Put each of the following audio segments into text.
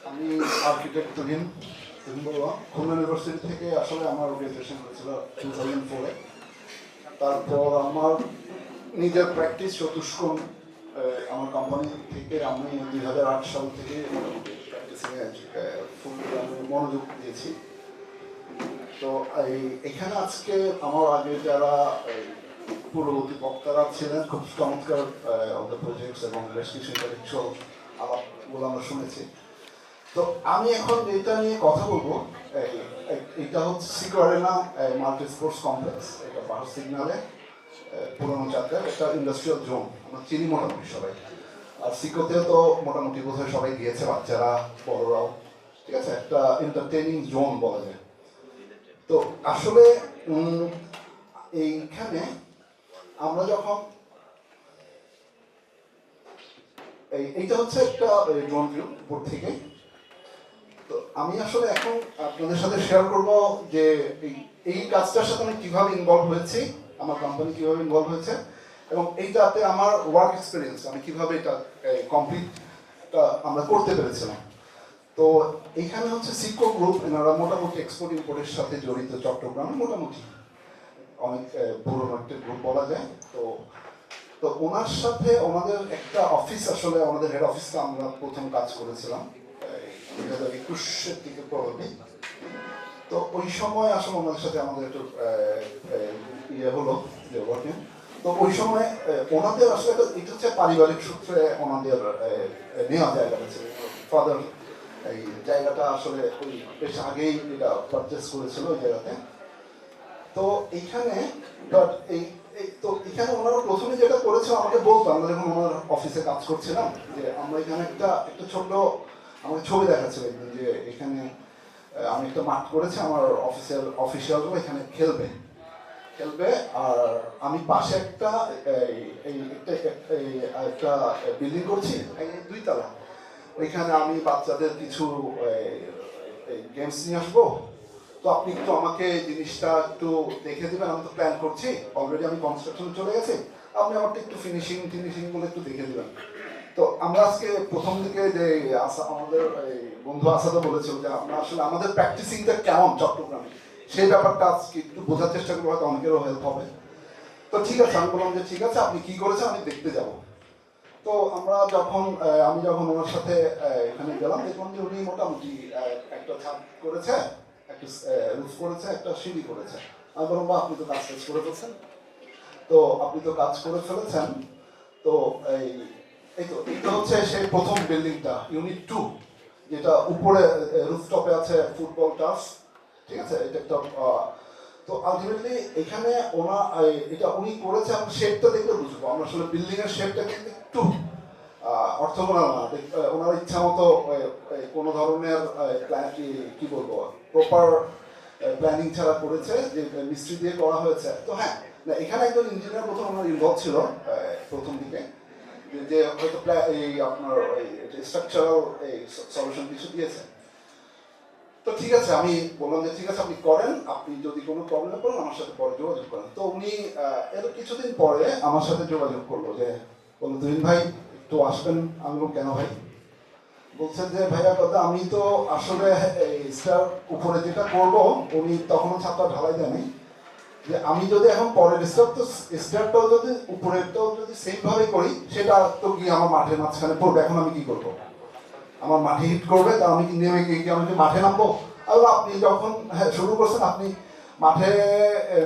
আমি আর্কিটেক্ট তুহিন বললাম খুলনা ইউনিভার্সিটি থেকে। আসলে আমার গ্রাজুয়েশন হয়েছিল 2004-এ। তারপর আমার নিজের প্র্যাকটিস চতুষ্কোণ আমার কোম্পানি থেকে আমি 2008 সাল থেকে মোটামুটি প্র্যাকটিসিংয়ে ফুল আমি মনোযোগ দিয়েছি। তো এখানে আজকে আমার আগে যারা পূর্ববর্তী বক্তারা ছিলেন খুব চমৎকার প্রজেক্টস এবং বেশ কিছু ইন্টালেকচুয়াল আলাপগুলো আমরা শুনেছি। তো আমি এখন এটা নিয়ে কথা বলবো। এটা হচ্ছে সিকো অ্যারেনা মাল্টি স্পোর্টস কমপ্লেক্স। এটা বাহার সিগনালে পুরনো চাকরার একটা ইন্ডাস্ট্রিয়াল জোন। আমরা চিনি মোটামুটি সবাই। আর সিকোতেও তো মোটামুটি বোধহয় সবাই গিয়েছে, বাচ্চারা বড়রাও। ঠিক আছে, একটা এন্টারটেইনিং জোন বলা যায়। তো আসলে এইখানে আমরা যখন এইটা হচ্ছে একটা ড্রোন ভিউ উপর থেকে। তো আমি আসলে এখন আপনাদের সাথে শেয়ার করব যে এই কাজটার সাথে আমি কিভাবে ইনভলভ হয়েছি, আমার কোম্পানি কিভাবে ইনভলভ হয়েছে, এবং এইটাতে আমার ওয়ার্ক এক্সপিরিয়েন্স আমি কিভাবে এটা কমপ্লিট আমরা করতে পেরেছিলাম। তো এইখানে হচ্ছে সিকো গ্রুপ, এনারা মোটামুটি এক্সপোর্ট ইম্পোর্টের সাথে জড়িত চট্টগ্রামে, মোটামুটি অনেক পুরোনো একটা গ্রুপ বলা যায়। তো তো ওনার সাথে ওনাদের একটা অফিস, আসলে আমাদের হেড অফিসটা আমরা প্রথম কাজ করেছিলাম 2021-এর দিকে প্রবলি। তো ওই সময় আসলে ওনাদের সাথে আমাদের একটু ইয়ে হলো যে ওয়ার্কিং। তো ওই সময় ওনাদের আসলে এটা হচ্ছে পারিবারিক সূত্রে ওনাদের নেওয়া জায়গাটা ছিল। ফাদার এই জায়গাটা আসলে ওই বেশ আগেই এটা পারচেস করেছিল ওই জায়গাতে। তো এইখানে তো এখানে ওনারা প্রথমে যেটা করেছিল আমাকে বলতো, আমরা যখন ওনার অফিসে কাজ করছিলাম, যে আমরা এখানে একটা ছোট আমাকে ছবি দেখাচ্ছিল একদিন, যে এখানে আমি একটা মাঠ করেছি, আমার অফিসিয়ালরা এখানে খেলবে। আর আমি পাশে একটা একটা বিল্ডিং করছি 2 তলা। ওইখানে আমি বাচ্চাদের কিছু গেমস নিয়ে আসবো। তো আপনি একটু আমাকে জিনিসটা একটু দেখে দেবেন, আমি তো প্ল্যান করছি অলরেডি, আমি কনস্ট্রাকশন চলে গেছে, আপনি আমারটা একটু ফিনিশিং গুলো একটু দেখে দেবেন। তো আমরা আজকে প্রথম দিকে যে আমাদের বন্ধু আসাদও বলেছিল যে আমরা আসলে আমাদের প্র্যাকটিসিংটা কেমন চট্টগ্রামে, সেই ব্যাপারটা আজকে একটু বোঝার চেষ্টা করবো, হয়তো অনেকেরও হেল্প হবে। তো ঠিক আছে, আমি বললাম যে ঠিক আছে, আপনি কি করেছেন আমি দেখতে যাব। তো আমি যখন ওনার সাথে এখানে গেলাম, দেখলাম যে উনি মোটামুটি একটা ছাদ করেছে, একটা রুফ করেছে, একটা সিঁড়ি করেছে। আমি বললাম বা আপনি তো কাজ করে ফেলছেন। তো এইটা হচ্ছে সেই প্রথম বিল্ডিংটা, ইউনিট 2, যেটা উপরে রুফটপে আছে ফুটবল টার্ফ। ঠিক আছে, এটা একটা তো আলটিমেটলি এখানে এটা উনি করেছে। আমরা শেপটা দেখলে বুঝবো, আমরা আসলে বিল্ডিং এর শেপটা কিন্তু একটু অর্থগোনাল না। ওনার ইচ্ছা মতো কোনো ধরনের কি বলবো প্রপার প্ল্যানিং ছাড়া করেছে, যে মিস্ত্রি দিয়ে করা হয়েছে। তো হ্যাঁ, এখানে একজন ইঞ্জিনিয়ার প্রথম আমার ইনভলভ ছিল প্রথম দিকে, যে হয়তো আপনার স্ট্রাকচারাল সলিউশন কিছু দিয়েছে। তো ঠিক আছে, আমি বললাম যে ঠিক আছে আপনি করেন, আপনি যদি কোনো প্রবলেম করেন আমার সাথে পরে যোগাযোগ করেন। তো উনি এর কিছুদিন পরে আমার সাথে যোগাযোগ করলো, যে বললো তুহিন ভাই একটু আসবেন। আমি বললাম কেন ভাই? বলছেন যে ভাইয়া কথা, আমি তো আসলে স্টার উপরে যেটা করবো, উনি তখনও ছাত্র ঢালাই দেয়নি, যে আমি যদি এখন পরের স্টারটাও যদি উপরেরটাও যদি সেম ভাবে করি, সেটা তো গিয়ে আমার মাঠের মাঝখানে পড়বে, এখন আমি কি করবো? আমার মাঠে হিট করবে, তা আমি কি নেমে গিয়ে আমি কি মাঠে নামবো? আর আপনি যখন শুরু করছেন, আপনি মাঠে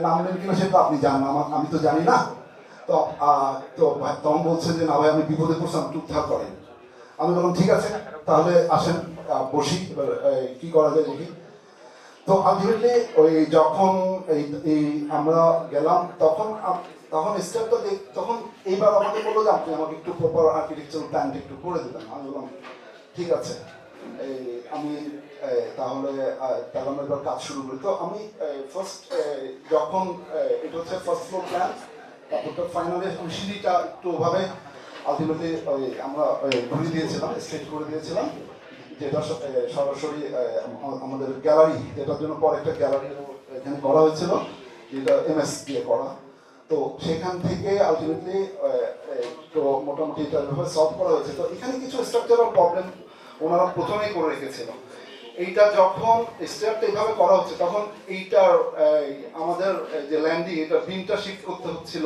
নামলেন কিনা সেটা আপনি জানেন, আমি তো জানি না। তো তখন বলছেন যে না ভাই আমি বিপদে পড়ছিলাম, চুপচাপ করেন। আমি বললাম ঠিক আছে তাহলে আসেন বসি, এবার কি করা যায় দেখি। তো আলটিমেটলি যখন আমরা গেলাম, তখন স্টেপটা তখন এইবার আমাকে বললো যে আপনি আমাকে একটু প্রপার আর্কিটেকচারাল প্ল্যানটা একটু করে দিলেন। আমি বললাম ঠিক আছে, আমি তাহলে আমরা এবার কাজ শুরু করি। তো আমি ফার্স্ট যখন এটা হচ্ছে ফার্স্ট ফ্লোর প্ল্যান, তারপর ফাইনালি আমি সিঁড়িটা একটু ওভাবে আলটিমেটলি আমরা ঘুরিয়ে দিয়েছিলাম, স্ট্রেট করে দিয়েছিলাম, যেটা সরাসরি আমাদের গ্যালারি, যেটার জন্য পরে একটা গ্যালারি এখানে করা হয়েছিল, যেটা MS দিয়ে করা। তো সেখান থেকে আলটিমেটলি তো মোটামুটি এটা সলভ করা হয়েছে। তো এখানে কিছু স্ট্রাকচারাল প্রবলেম ওনারা প্রথমেই করে রেখেছিল। এইটা যখন স্টেপটা এইভাবে করা হচ্ছে তখন এইটার আমাদের যে ল্যান্ডিং এটা বিমটা শিফট করতে হচ্ছিল।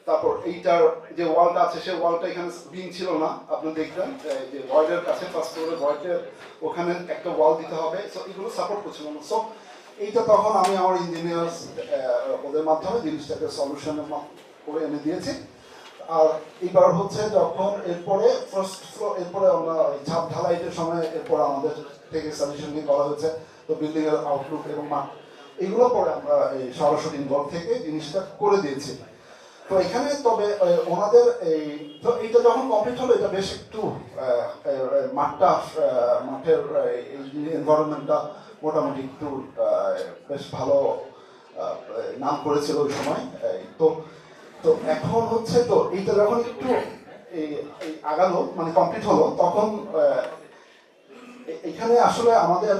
তারপর এইটার যে ওয়ালটা আছে সেই ওয়ালটা এখানে বিম ছিল না, আপনি দেখবেন যে ভয়েডের কাছে ফার্স্ট ফ্লোরে ভয়েডের ওখানে একটা ওয়াল দিতে হবে। সো এগুলো সাপোর্ট করছিল না। সো এইটা তখন আমি আমার ইঞ্জিনিয়ার্স ওদের মাধ্যমে জিনিসটাকে সলিউশনের করে এনে দিয়েছি। আর এবার হচ্ছে যখন এরপরে ফার্স্ট ফ্লোর, এরপরে আমরা ছাদ ঢালাইটের সময় এরপর আমাদের থেকে সাজেশন নিয়ে করা হয়েছে। তো বিল্ডিং এর আউটলুক এবং মাঠ এগুলো পরে আমরা এই সরাসরি ইনভলভ থেকে জিনিসটা করে দিয়েছি। তো এখানে তবে ওনাদের এই তো এইটা যখন কমপ্লিট হলো এটা বেশ একটু মাঠের এনভায়রনমেন্টটা মোটামুটি একটু বেশ ভালো নাম করেছিল ওই সময়। তো তো এখন হচ্ছে তো এইটা যখন একটু এই আগালো মানে কমপ্লিট হলো তখন এখানে আসলে আমাদের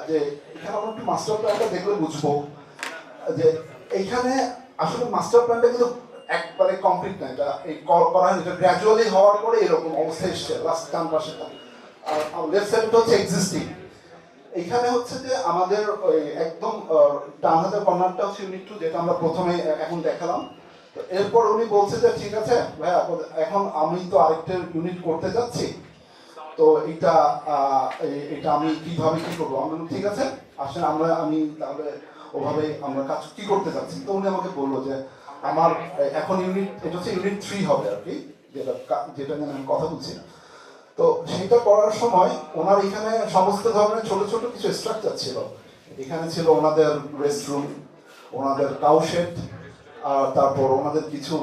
যে এখানে আমরা একটু মাস্টার প্ল্যানটা দেখলে বুঝবো যে এইখানে আসলে মাস্টার প্ল্যানটা কিন্তু একবারে কমপ্লিট না, এটা এই করা হয়নি, এটা গ্র্যাজুয়ালি হওয়ার পরে এরকম অবস্থা এসছে। লাস্ট ডান পাশেটা আর লেফট সাইডটা হচ্ছে এক্সিস্টিং। এইখানে হচ্ছে যে আমাদের ওই একদম ডান হাতের কর্নারটা হচ্ছে ইউনিট 2 যেটা আমরা প্রথমে এখন দেখালাম। তো এরপর উনি বলছে যে ঠিক আছে ভাইয়া এখন আমি তো আরেকটা ইউনিট করতে যাচ্ছি, তো এটা এটা আমি কিভাবে কি করবো। আমি বললাম ঠিক আছে আসেন আমি তাহলে ওভাবে আমরা কাজ কি করতে যাচ্ছি। তো উনি আমাকে বললো যে আমার এখন ইউনিট এটা হচ্ছে ইউনিট 3 হবে আর কি, যেটা নিয়ে আমি কথা বলছি। তো সেটা করার সময় ওনার এখানে সমস্ত ধরনের ছোট ছোট কিছু স্ট্রাকচার ছিল। এখানে ছিল ওনাদের রেস্টরুম, ওনাদের কাউশেড, আর তারপর ওনাদের কিছু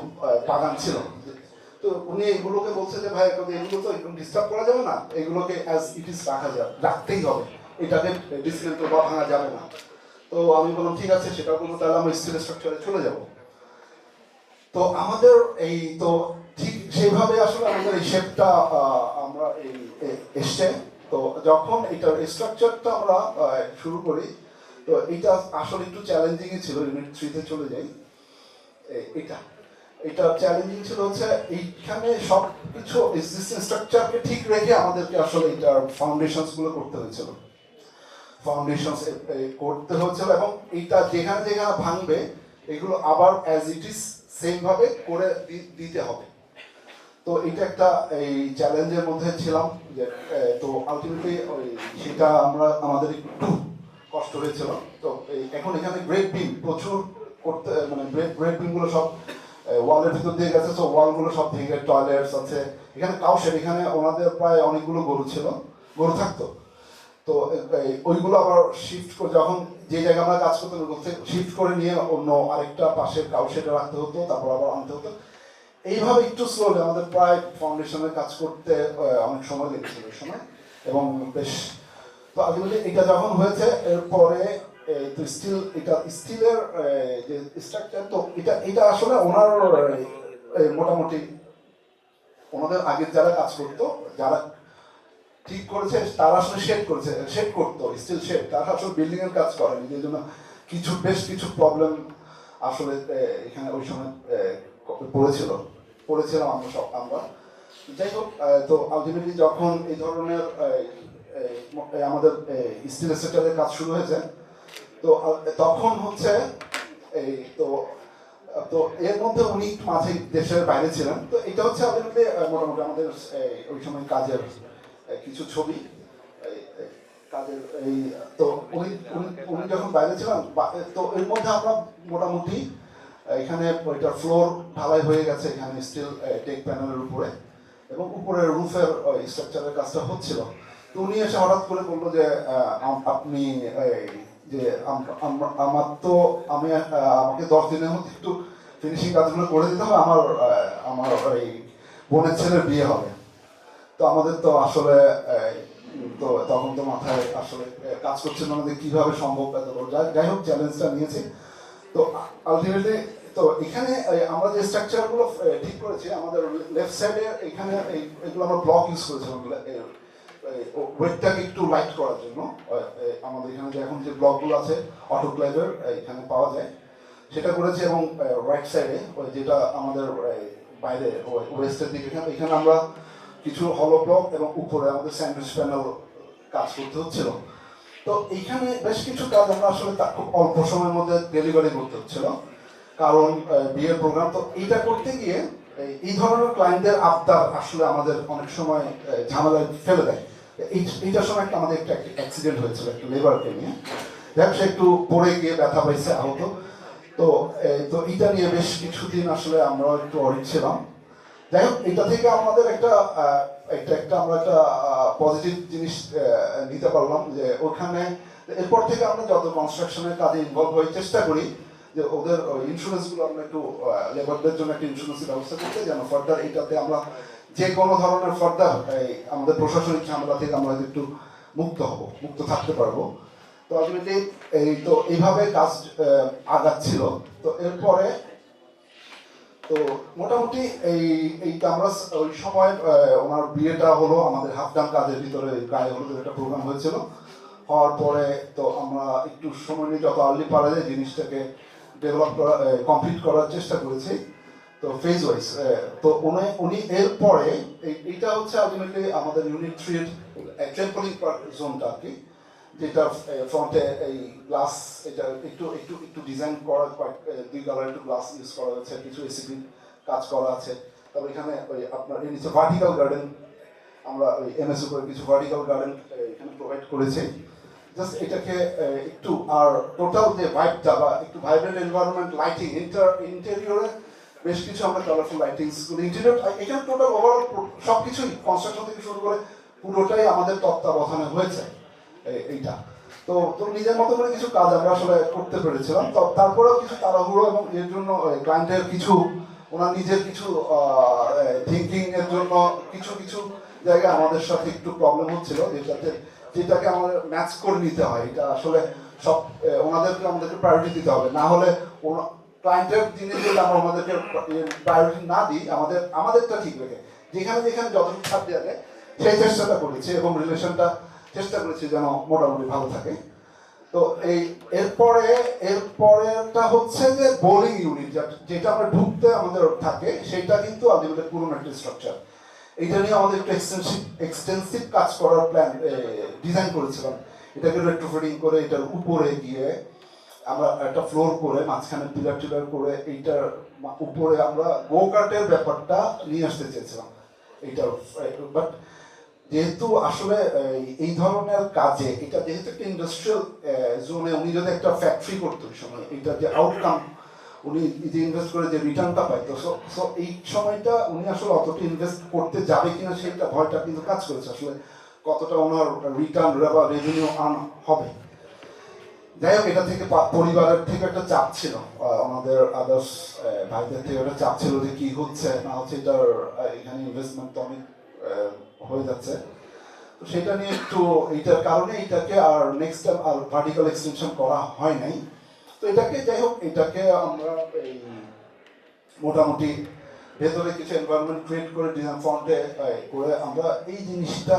বাগান ছিল। তো উনি এগুলোকে বলছে যে ভাই এগুলো তো একদম ডিস্টার্ব করা যাবে না, এগুলোকে অ্যাজ ইট ইজ রাখতেই হবে, এটাকে ডিসমেন্টল বা ভাঙা যাবে না। তো আমি বললাম ঠিক আছে সেটা করবো, তাহলে আমরা স্টিল স্ট্রাকচারে চলে যাব। তো আমাদের এই তো ঠিক সেইভাবে আসলে আমাদের এই শেপটা আমরা এই এসছে। তো যখন এটার স্ট্রাকচারটা আমরা শুরু করি তো এটা আসলে একটু চ্যালেঞ্জিংই ছিল। ইউনিট 3-তে চলে যাই। এটা এটা চ্যালেঞ্জিং ছিল হচ্ছে এইখানে সব কিছু এক্সিস্টিং স্ট্রাকচারকে ঠিক রেখে আমাদেরকে আসলে এটার ফাউন্ডেশনস গুলো করতে হয়েছিল। ফাউন্ডেশনস করতে হয়েছিল এবং এটা যেখানে যেখানে ভাঙবে এগুলো আবার অ্যাজ ইট ইজ সেম ভাবে করে দিতে হবে। তো এটা একটা এই চ্যালেঞ্জের মধ্যে ছিলাম যে তো আলটিমেটলি ওই সেটা আমাদের একটু কষ্ট হয়েছিল। তো এখন এখানে গ্রেট বিম প্রচুর করতে মানে গ্রেট বিম গুলো সব ওয়ালের ভিতর দিয়ে গেছে। তো ওয়ালগুলো সব ভেঙে টয়লেটস আছে এখানে, কাউশেড এখানে ওনাদের প্রায় অনেকগুলো গরু ছিল, গরু থাকতো। তো ওইগুলো আবার শিফট করে যখন যে জায়গায় আমরা কাজ করতাম শিফট করে নিয়ে অন্য আরেকটা পাশের কাউশেডে রাখতে হতো, তারপর আবার আনতে হতো। এইভাবে একটু স্লোলি আমাদের প্রায় ফাউন্ডেশনের কাজ করতে অনেক সময় লেগেছিল ওই সময়। এবং বেশ তো আলটিমেটলি এটা যখন হয়েছে এরপরে তো এটা স্টিলের যে স্ট্রাকচার, তো এটা আসলে ওনার মোটামুটি ওনাদের আগের যারা কাজ করতো যারা ঠিক করেছে তারা আসলে শেড করতো স্টিল শেড, তারা আসলে বিল্ডিং এর কাজ করেনি, যে জন্য বেশ কিছু প্রবলেম আসলে এখানে ওই সময় পড়েছিলাম আমরা। যাই হোক, তো আলটিমেটলি যখন এই ধরনের আমাদের স্টিল সেক্টরের কাজ শুরু হয়েছে তো তখন হচ্ছে এই তো তো এর মধ্যে উনি মাঝে দেশের বাইরে ছিলেন। তো এটা হচ্ছে আলটিমেটলি মোটামুটি আমাদের ওই সময় কাজের কিছু ছবি কাজের এই তো উনি যখন বাইরে ছিলেন তো এর মধ্যে আমরা মোটামুটি এখানে ওইটার ফ্লোর ঢালাই হয়ে গেছে এখানে স্টিল টেক প্যানেলের উপরে, এবং উপরে রুফের স্ট্রাকচারের কাজটা হচ্ছিল। তো উনি এসে হঠাৎ করে বললো যে আপনি যে আমার তো আমাকে 10 দিনের মধ্যে একটু ফিনিশিং কাজগুলো করে দিতে হবে, আমার এই বোনের ছেলের বিয়ে হবে। তো আমাদের তো আসলে তো তখন তো মাথায় আসলে কাজ করছিল আমাদের কিভাবে সম্ভব এত বড়। যাই হোক চ্যালেঞ্জটা নিয়েছি। তো আলটিমেটলি তো এখানে আমরা যে স্ট্রাকচারগুলো ঠিক করেছি আমাদের লেফট সাইডে এখানে এগুলো আমরা ব্লক ইউজ করেছিলাম ওয়েটটাকে একটু লাইট করার জন্য। আমাদের এখানে যে এখন যে ব্লকগুলো আছে অটোক্লেভের এখানে পাওয়া যায় সেটা করেছি। এবং রাইট সাইডে যেটা আমাদের বাইরে ওয়েস্টের দিকে এখানে আমরা কিছু হলো ব্লক এবং উপরে আমাদের স্যান্ডউইচ প্যানেল কাজ করতে হচ্ছিল। তো এইখানে বেশ কিছু কাজ আমরা আসলে খুব অল্প সময়ের মধ্যে ডেলিভারি করতে হচ্ছিল, কারণ বিয়ের প্রোগ্রাম। তো এইটা করতে গিয়ে এই ধরনের ক্লায়েন্টদের আবদার আসলে আমাদের অনেক সময় ঝামেলায় ফেলে দেয়। এইটার সময় আমাদের একটা অ্যাক্সিডেন্ট হয়েছিল একটা লেবারকে নিয়ে, যাক সে একটু পড়ে গিয়ে ব্যথা পাইছে, আহত। তো তো এইটা নিয়ে বেশ কিছুদিন আসলে আমরা একটু অরিড ছিলাম। যাই হোক, এটা থেকে আমাদের আমরা একটা পজিটিভ জিনিস নিতে পারলাম, যে ওখানে এরপর থেকে আমরা যত কনস্ট্রাকশনের কাজে ইনভলভ হয়ে চেষ্টা করি যে ওদের ইন্স্যুরেন্সগুলো আমরা একটু লেবারদের জন্য একটা ইন্স্যুরেন্সের ব্যবস্থা করতে, যেন ফার্দার এইটাতে আমরা যে কোনো ধরনের ফার্দার আমাদের প্রশাসনিক ঝামেলা থেকে আমরা একটু মুক্ত থাকতে পারবো। তো আলটিমেটলি এইভাবে কাজ আগাচ্ছিল। তো এরপরে তো মোটামুটি এইটা আমরা ওই সময় ওনার বিয়েটা হলো আমাদের হাফডান কাজের ভিতরে গায়ে হলুদের একটা প্রোগ্রাম হয়েছিল। হওয়ার পরে তো আমরা একটু সময় নিয়ে যত আর্লি পারা যায় জিনিসটাকে ডেভেলপ করা কমপ্লিট করার চেষ্টা করেছি, তো ফেজ ওয়াইজ। তো উনি এরপরে এইটা হচ্ছে আলটিমেটলি আমাদের ইউনিট 3-এর ট্রেম্পলিং জোনটা আর কি, যেটা ফ্রন্টে এই গ্লাস, এটা একটু একটু একটু ডিজাইন করা, দুই কালার একটু গ্লাস ইউজ করা হয়েছে, কিছু এসিপি কাজ করা আছে। তারপর এখানে ওই আপনার এই নিচে ভার্টিক্যাল গার্ডেন, আমরা ওই এমএসইউ করে কিছু ভার্টিক্যাল গার্ডেন এখানে প্রোভাইড করেছি। জাস্ট এটাকে একটু আর টোটাল যে ভাইবটা বা একটু ভাইব্রেন্ট এনভায়রনমেন্ট, লাইটিং, ইন্টেরিয়রে বেশ কিছু আমরা কালারফুল লাইটিংস করি। ইন্টেরিয়র এখানে টোটাল ওভারঅল সব কিছুই কনস্ট্রাকশন থেকে শুরু করে পুরোটাই আমাদের তত্ত্বাবধানে হয়েছে এইটা। তো নিজের মতো করে কিছু কাজ আমরা আসলে করতে পেরেছিলাম। তারপরেও কিছু তাড়াহুড়ো এবং এর জন্য ক্লায়েন্টের কিছু ওনার নিজের কিছু থিঙ্কিং এর জন্য কিছু জায়গায় আমাদের সাথে একটু প্রবলেম হচ্ছিল, যেটাকে আমাদের ম্যাচ করে নিতে হয়। এটা আসলে সব আমাদেরকে প্রায়োরিটি দিতে হবে, না হলে ক্লায়েন্টের জিনিস যদি আমরা ওনাদেরকে প্রায়োরিটি না দিই, আমাদেরটা ঠিক রেখে যেখানে যতটুকু ছাড় দেওয়া যায় সেই চেষ্টাটা করেছি, এবং রিলেশনটা চেষ্টা করেছি যেন মোটামুটি ভালো থাকে। তো এরপরেটা হচ্ছে যে বোলিং ইউনিট, যেটা আমরা ঢুকতে আমাদের থাকে, সেটা কিন্তু আলটিমেটলি পুরনো একটা স্ট্রাকচার। এইটা নিয়ে আমাদের একটু এক্সটেন্সিভ কাজ করার প্ল্যান ডিজাইন করেছিলাম। এটাকে রেট্রোফিটিং করে এটার উপরে গিয়ে আমরা একটা ফ্লোর করে মাঝখানে পিলার করে এইটার উপরে আমরা গো কার্টের ব্যাপারটা নিয়ে আসতে চেয়েছিলাম এইটার। বাট যেহেতু আসলে এই ধরনের কাজে এটা যেহেতু একটা ইন্ডাস্ট্রিয়াল জোনে, উনি যদি একটা ফ্যাক্টরি করতো ওই সময়, এটা যে আউটকাম উনি যে ইনভেস্ট করে যে রিটার্নটা পাইতো, সো এই সময়টা উনি আসলে অতটা ইনভেস্ট করতে যাবে কিনা সেটা ভয়টা কিন্তু কাজ করেছে, আসলে কতটা ওনার রিটার্ন বা রেভিনিউ আর্ন হবে। যাই হোক, এটা থেকে পরিবারের থেকে একটা চাপ ছিল, আমাদের আদার্স ভাইদের থেকে একটা চাপ ছিল যে কি হচ্ছে না হচ্ছে, এটার এখানে ইনভেস্টমেন্ট তো অনেক হয়ে যাচ্ছে। তো সেটা নিয়ে একটু এইটার কারণে এটাকে আর নেক্সট টাইম আর ভার্টিক্যাল এক্সটেনশন করা হয় নাই। তো যাই হোক, এটাকে আমরা এই মোটামুটি ভেতরে কিছু এনভায়রনমেন্ট ক্রিয়েট করে ডিজাইন ফ্রন্টে করে আমরা এই জিনিসটা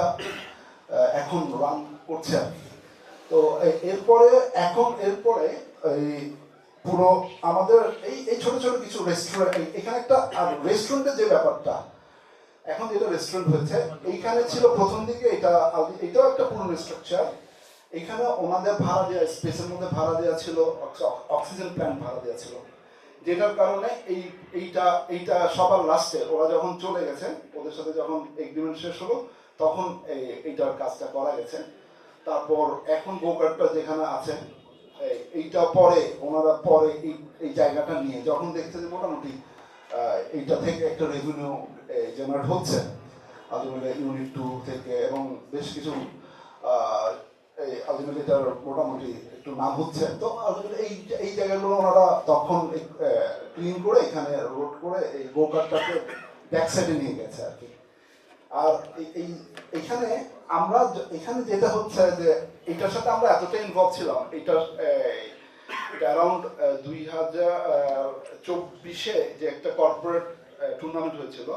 এখন রান করছে আর কি। তো এরপরে এই পুরো আমাদের এই ছোট ছোট কিছু রেস্টুরেন্ট, এখানে একটা রেস্টুরেন্টের যে ব্যাপারটা, এখন যেটা রেস্টুরেন্ট হয়েছে, এইখানে ছিল প্রথম দিকে এটাও একটা পুরনো স্ট্রাকচার। এখানে ওনাদের ভাড়া দেওয়া স্পেসের মধ্যে ভাড়া দেওয়া ছিল অক্সিজেন প্ল্যান্ট ভাড়া দেওয়া ছিল, যেটার কারণে এইটা সবার লাস্টে ওরা যখন চলে গেছে, ওদের সাথে যখন এগ্রিমেন্ট শেষ হলো, তখন এইটার কাজটা করা গেছে। তারপর এখন গোকার্টটা যেখানে আছে, এইটা ওনারা পরে এই জায়গাটা নিয়ে যখন দেখছে যে মোটামুটি এইটা থেকে একটা রেভিনিউ জেনারেট হচ্ছে আলটিমেটলি ইউনিট 2 থেকে, এবং বেশ কিছু আলটিমেটলি এটার মোটামুটি একটু নাম হচ্ছে। তো এই জায়গাগুলো ওনারা তখন ক্লিন করে এখানে রোড করে এই গোকার্টটাকে ব্যাক সাইডে নিয়ে গেছে আর কি। আর এইখানে এখানে যেটা হচ্ছে যে এটার সাথে আমরা এতটাই ইনভলভ ছিলাম, এটা অ্যারাউন্ড 2024-এ যে একটা কর্পোরেট টুর্নামেন্ট হয়েছিল,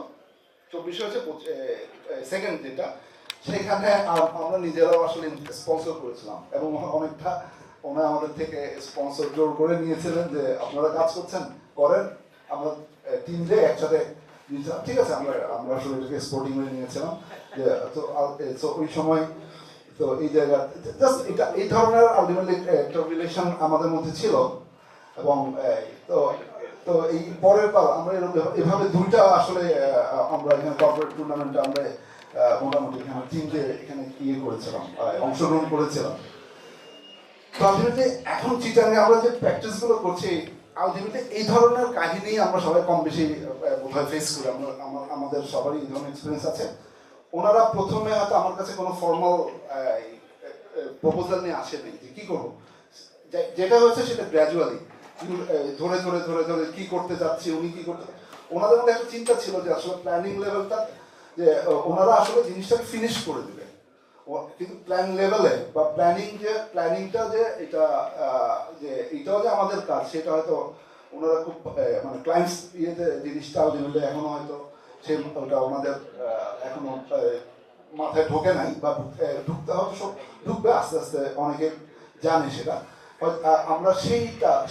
24-এ হচ্ছে সেকেন্ড যেটা, সেখানে আমরা নিজেরাও আসলে স্পন্সর করেছিলাম, এবং অনেকটা ওনারা আমাদের থেকে স্পন্সর জোর করে নিয়েছিলেন যে আপনারা কাজ করেন, আমরা টিমে একসাথে ঠিক আছে, আমরা আমরা আসলে এটাকে স্পোর্টিং হয়ে নিয়েছিলাম যে তো ওই সময় তো এই জায়গা জাস্ট এটা এই ধরনের আলটিমেটলি একটা রিলেশন আমাদের মধ্যে ছিল। এবং তো তো এই পরের বার আমরা এভাবে দুইটা আসলে আমরা এখানে কর্পোরেট টুর্নামেন্টে আমরা মোটামুটি এখানে তিনটে এখানে ইয়ে করেছিলাম, অংশগ্রহণ করেছিলাম। তো আলটিমেটলি এখন চিটাঙ্গে আমরা যে প্র্যাকটিসগুলো করছি আলটিমেটলি এই ধরনের কাহিনী আমরা সবাই কম বেশি বোধহয় ফেস করি, আমরা আমাদের সবারই এই ধরনের এক্সপিরিয়েন্স আছে। ওনারা প্রথমে হয়তো আমার কাছে কোনো ফর্মাল প্রপোজাল নিয়ে আসেনি যে কী করবো, যেটা হয়েছে সেটা গ্র্যাজুয়ালি ধরে ধরে ধরে ধরে কী করতে যাচ্ছি, উনি কী করতে, ওনাদের মধ্যে একটা চিন্তা ছিল যে আসলে প্ল্যানিং লেভেলটা যে ওনারা আসলে জিনিসটাকে ফিনিশ করে দেবে, কিন্তু প্ল্যান লেভেলে বা প্ল্যানিংটা যে এটা যে এটাও যে আমাদের কাজ সেটা হয়তো ওনারা খুব মানে ক্লায়েন্টস ইয়েতে জিনিসটা আলটিমেটলি এখনো হয়তো সে ওটা ওনাদের এখনো মাথায় ঢোকে নাই বা ঢুকতে হয়তো সব ঢুকবে আস্তে আস্তে, অনেকে জানে সেটা। আমরা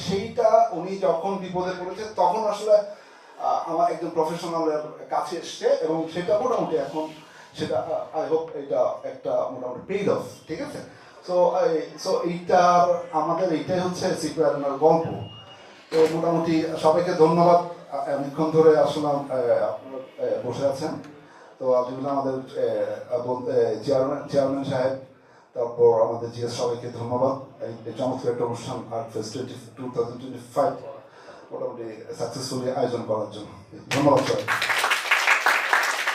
সেইটা উনি যখন বিপদে পড়েছে তখন আসলে আমার একজন প্রফেশনালের কাছে এসছে এবং সেটা মোটামুটি এখন সেটা আই হোপ এটা একটা মোটামুটি পেইড অফ, ঠিক আছে। সো এইটার আমাদের এইটাই হচ্ছে সিক্রেট গল্প। তো মোটামুটি সবাইকে ধন্যবাদ, অনেকক্ষণ ধরে আসলাম বসে আছেন। তো আলহামদুলিল্লাহ আমাদের চেয়ারম্যান সাহেব, তারপর আমাদের জিএস সবাইকে ধন্যবাদ এই চমৎকার একটা অনুষ্ঠান আর্ট ফেস্ট 2025 মোটামুটি সাকসেসফুলি আয়োজন করার জন্য ধন্যবাদ সবাই।